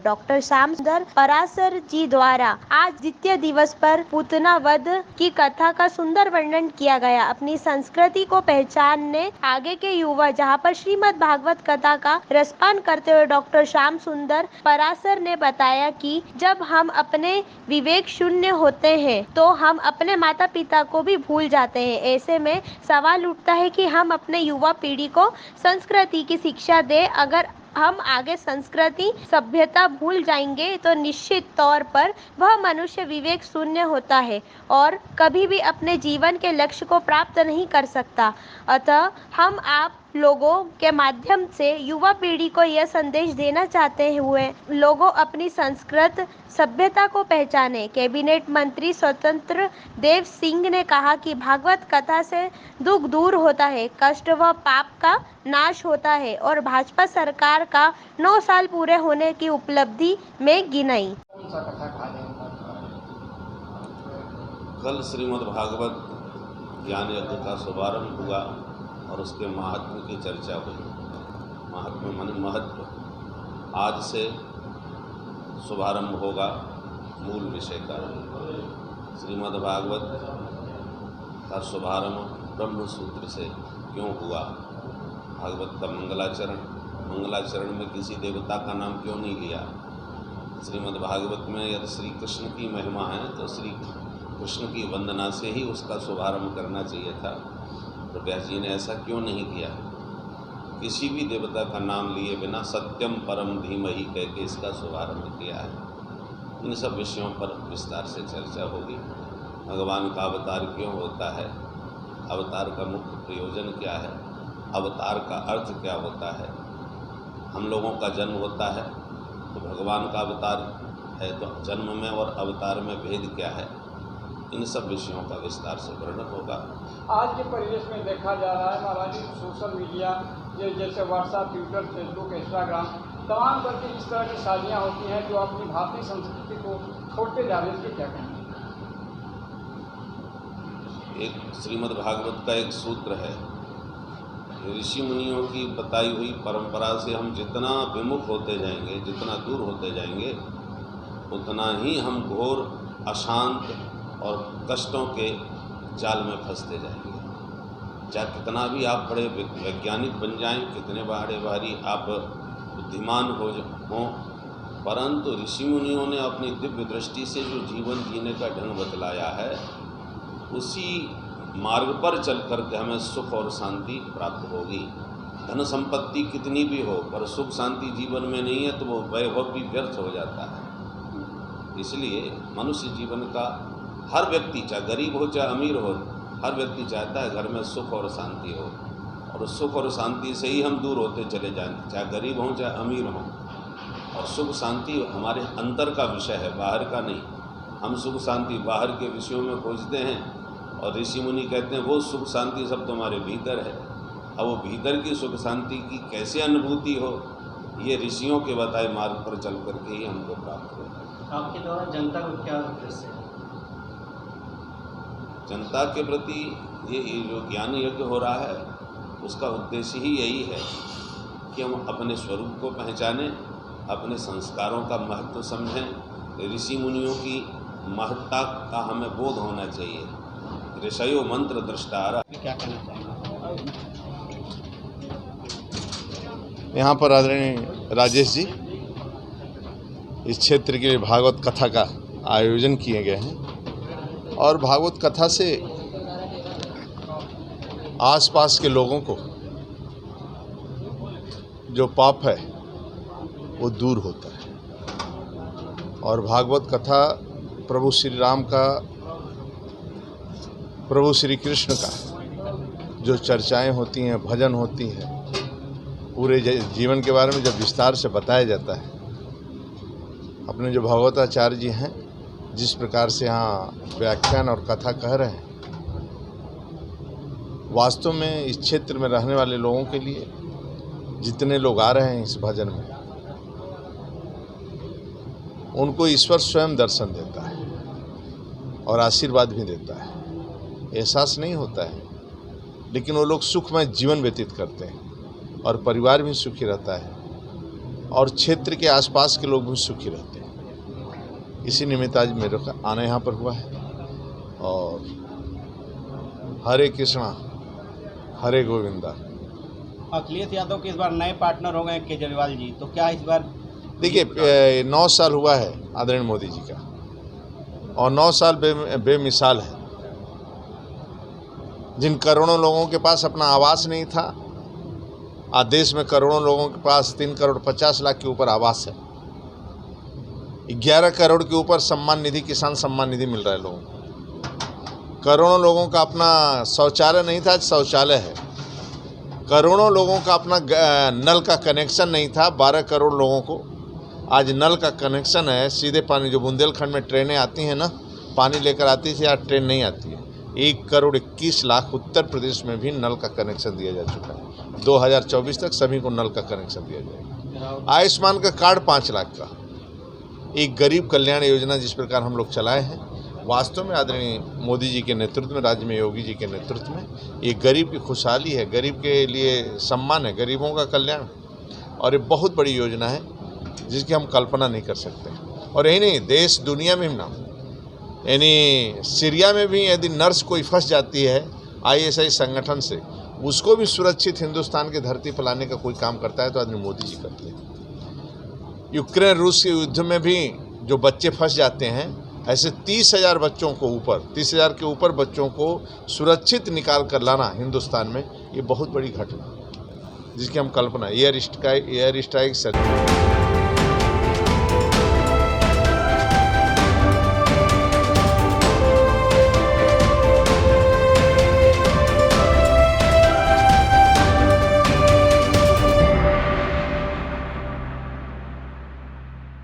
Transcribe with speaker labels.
Speaker 1: Doctor Shyam सुंदर पराशर जी द्वारा आज द्वितीय दिवस पर पूतना वध की कथा का सुंदर वर्णन किया गया। अपनी संस्कृति को पहचानने आगे के युवा जहाँ पर श्रीमद् भागवत कथा का रसपान करते हुए डॉक्टर श्याम सुंदर पराशर ने बताया कि जब हम अपने विवेक शून्य होते हैं तो हम अपने माता पिता को भी भूल जाते हैं। ऐसे में सवाल उठता है कि हम अपने युवा पीढ़ी को संस्कृति की शिक्षा दें। अगर हम आगे संस्कृति सभ्यता भूल जाएंगे तो निश्चित तौर पर वह मनुष्य विवेक शून्य होता है और कभी भी अपने जीवन के लक्ष्य को प्राप्त नहीं कर सकता। अतः हम आप लोगों के माध्यम से युवा पीढ़ी को यह संदेश देना चाहते हुए लोगों अपनी संस्कृत सभ्यता को पहचाने। कैबिनेट मंत्री स्वतंत्र देव सिंह ने कहा कि भागवत कथा से दुख दूर होता है, कष्ट व पाप का नाश होता है और भाजपा सरकार का 9 साल पूरे होने की उपलब्धि में गिनाई।
Speaker 2: कल श्रीमद् भागवत ज्ञान यज्ञ का शुभारंभ हुआ और उसके महात्म्य की चर्चा हुई। महात्म्य माने महत्व। आज से शुभारंभ होगा मूल विषय का। श्रीमद् भागवत का शुभारंभ ब्रह्म सूत्र से क्यों हुआ? भागवत का मंगलाचरण में किसी देवता का नाम क्यों नहीं लिया? श्रीमद् भागवत में यदि श्री कृष्ण की महिमा है तो श्री कृष्ण की वंदना से ही उसका शुभारंभ करना चाहिए था। तो व्यास जी ने ऐसा क्यों नहीं किया? किसी भी देवता का नाम लिए बिना सत्यम परम धीमहि कह के इसका शुभारंभ किया है। इन सब विषयों पर विस्तार से चर्चा होगी। भगवान का अवतार क्यों होता है? अवतार का मुख्य प्रयोजन क्या है? अवतार का अर्थ क्या होता है? हम लोगों का जन्म होता है तो भगवान का अवतार है, तो जन्म में और अवतार में भेद क्या है? इन सब विषयों का विस्तार से वर्णन होगा।
Speaker 3: आज के परिवेश में देखा जा रहा है महाराज, सोशल मीडिया जैसे व्हाट्सएप, ट्विटर, फेसबुक, इंस्टाग्राम, तमाम पर की इस तरह की शादियाँ होती हैं जो अपनी भारतीय संस्कृति को छोड़ते जा रहे हैं। इसके क्या कहना है?
Speaker 2: एक श्रीमद् भागवत का एक सूत्र है, ऋषि मुनियों की बताई हुई परंपरा से हम जितना विमुख होते जाएंगे, जितना दूर होते जाएंगे, उतना ही हम घोर अशांत और कष्टों के जाल में फंसते जाएंगे। चाहे कितना भी आप बड़े वैज्ञानिक बन जाएं, कितने बड़े भारी आप बुद्धिमान हों, परंतु ऋषि मुनियों ने अपनी दिव्य दृष्टि से जो जीवन जीने का ढंग बतलाया है, उसी मार्ग पर चल कर के हमें सुख और शांति प्राप्त होगी। धन संपत्ति कितनी भी हो पर सुख शांति जीवन में नहीं है तो वो वैभव भी व्यर्थ हो जाता है। इसलिए मनुष्य जीवन का हर व्यक्ति, चाहे गरीब हो चाहे अमीर हो, हर व्यक्ति चाहता है घर में सुख और शांति हो, और सुख और शांति से ही हम दूर होते चले जाएंगे, चाहे गरीब हों चाहे अमीर हों। और सुख शांति हमारे अंतर का विषय है, बाहर का नहीं। हम सुख शांति बाहर के विषयों में खोजते हैं और ऋषि मुनि कहते हैं वो सुख शांति सब तुम्हारे भीतर है। अब वो भीतर की सुख शांति की कैसे अनुभूति हो, ये ऋषियों के बताए मार्ग पर चल करके ही हमको प्राप्त होगा।
Speaker 4: आपके द्वारा जनता को क्या उद्देश्य है?
Speaker 2: जनता के प्रति ये जो ज्ञान यज्ञ हो रहा है उसका उद्देश्य ही यही है कि हम अपने स्वरूप को पहचानें, अपने संस्कारों का महत्व समझें। ऋषि मुनियों की महत्ता का हमें बोध होना चाहिए। ऋषयो मंत्र दृष्टारा।
Speaker 4: क्या कहना चाहेंगे?
Speaker 5: यहाँ पर आदरणीय राजेश जी इस क्षेत्र के लिए भागवत कथा का आयोजन किए गए हैं और भागवत कथा से आसपास के लोगों को जो पाप है वो दूर होता है। और भागवत कथा प्रभु श्री राम का, प्रभु श्री कृष्ण का जो चर्चाएं होती हैं, भजन होती हैं, पूरे जीवन के बारे में जब विस्तार से बताया जाता है, अपने जो भागवताचार्य जी हैं जिस प्रकार से यहाँ व्याख्यान और कथा कह रहे हैं, वास्तव में इस क्षेत्र में रहने वाले लोगों के लिए जितने लोग आ रहे हैं इस भजन में, उनको ईश्वर स्वयं दर्शन देता है और आशीर्वाद भी देता है। एहसास नहीं होता है, लेकिन वो लोग सुखमय जीवन व्यतीत करते हैं और परिवार भी सुखी रहता है। और क्षेत्र के आसपास के लोग भी सुखी रहते हैं। इसी निमित्त आज मेरे का आना यहाँ पर हुआ है। और हरे कृष्णा हरे गोविंदा।
Speaker 4: अखिलेश यादव के इस बार नए पार्टनर हो गए केजरीवाल जी, तो क्या इस बार
Speaker 5: देखिए 9 साल हुआ है आदरणीय मोदी जी का, और 9 साल बेमिसाल है। जिन करोड़ों लोगों के पास अपना आवास नहीं था, आज देश में करोड़ों लोगों के पास 3 करोड़ 50 लाख के ऊपर आवास है। 11 करोड़ के ऊपर सम्मान निधि, किसान सम्मान निधि मिल रहा है लोगों को। करोड़ों लोगों का अपना शौचालय नहीं था, आज शौचालय है। करोड़ों लोगों का अपना नल का कनेक्शन नहीं था, 12 करोड़ लोगों को आज नल का कनेक्शन है। सीधे पानी, जो बुंदेलखंड में ट्रेनें आती हैं ना, पानी लेकर आती थी, आज ट्रेन नहीं आती है। 1 करोड़ 21 लाख उत्तर प्रदेश में भी नल का कनेक्शन दिया जा चुका है। 2024 तक सभी को नल का कनेक्शन दिया जाएगा। आयुष्मान का कार्ड 5 लाख का, एक गरीब कल्याण योजना जिस प्रकार हम लोग चलाए हैं, वास्तव में आदरणीय मोदी जी के नेतृत्व में, राज्य में योगी जी के नेतृत्व में ये गरीब की खुशहाली है, गरीब के लिए सम्मान है, गरीबों का कल्याण। और ये बहुत बड़ी योजना है जिसकी हम कल्पना नहीं कर सकते। और यही नहीं, देश दुनिया में भी ना, यानी सीरिया में भी यदि नर्स कोई फंस जाती है ISI संगठन से, उसको भी सुरक्षित हिंदुस्तान की धरती पर लाने का कोई काम करता है तो आदमी मोदी जी करते हैं। यूक्रेन रूस के युद्ध में भी जो बच्चे फंस जाते हैं, ऐसे 30,000 बच्चों को ऊपर, 30,000 के ऊपर बच्चों को सुरक्षित निकाल कर लाना हिंदुस्तान में, ये बहुत बड़ी घटना जिसकी हम कल्पना एयर स्ट्राइक